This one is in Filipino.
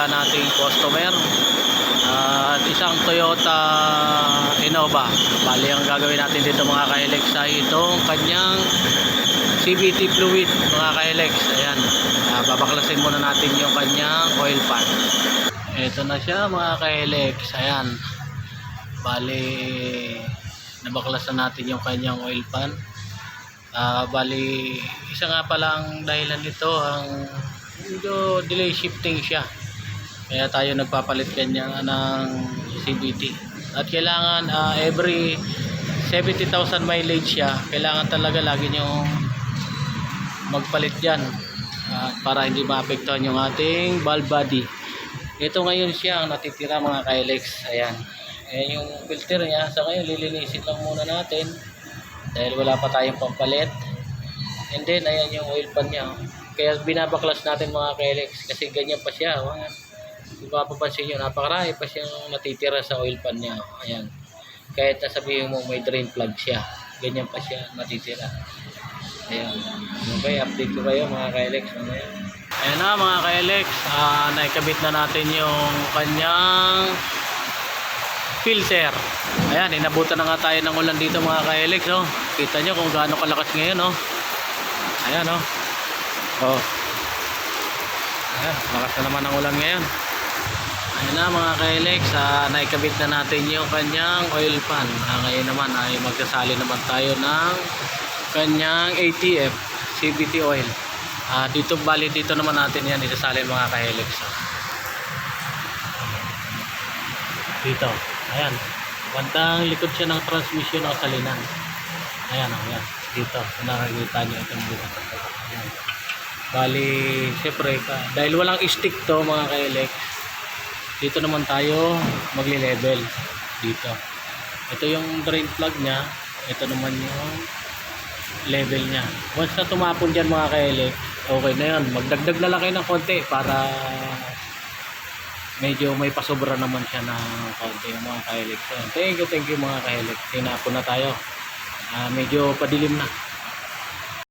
isa nating customer at isang Toyota Innova. Bali ang gagawin natin dito mga ka-Helix ay itong kanyang CVT fluid mga ka-Helix. Ayan, babaklasin muna natin yung kanyang oil pan. Ito na siya mga ka-Helix. Ayan, bali nabaklasan natin yung kanyang oil pan. Bali isa nga pala ang dahilan nito, ang medyo delay shifting siya, kaya tayo nagpapalit kanya ng CVT. At kailangan every 70,000 mileage siya, kailangan talaga lagi nyo magpalit yan para hindi maapektuhan yung ating valve body. Ito ngayon siya ang natitira mga ka-Helix. Ayan, yung filter niya. Sa ngayon lilinisin lang muna natin dahil wala pa tayong pampalit. And then ayan yung oil pan niya, kaya binabaklas natin mga ka-Helix kasi ganyan pa siya. Kung mapapansin nyo, napakarami pa siyang natitira sa oil pan niya. Ayan, kahit nasabihin mo may drain plug siya, ganyan pa siya natitira. Ayan, okay, update ko kayo mga ka-Helix. Ayan na mga ka-Helix, naikabit na natin yung kanyang filter. Ayan, inabutan na nga tayo ng ulan dito mga ka-Helix. Oh, kita nyo kung gaano kalakas ngayon. Oh, ayan, oh. Oh, ayan, lakas na naman ang ulan ngayon. Ayan na mga ka-Helix, naikabit na natin yung kanyang oil pan. Ngayon naman ay magsasali naman tayo ng kanyang ATF CVT oil. Dito bali dito naman natin yan isasalin mga ka-Helix. Dito, ayan, bandang likod siya ng transmission o salinan. Ayan, ayan, dito nakikita nyo itong dito. Ayan. Bali siyempre dahil walang stick to mga ka-Helix, dito naman tayo magli-level dito. Ito yung drain plug nya, ito naman yung level nya. Once na tumapon dyan mga ka-Helix, okay na yun. Magdagdag na lang kayo ng konti para medyo may pasobra naman siya ng konti mga ka-Helix. Thank you mga ka-Helix. Tinapon na tayo. Medyo padilim na.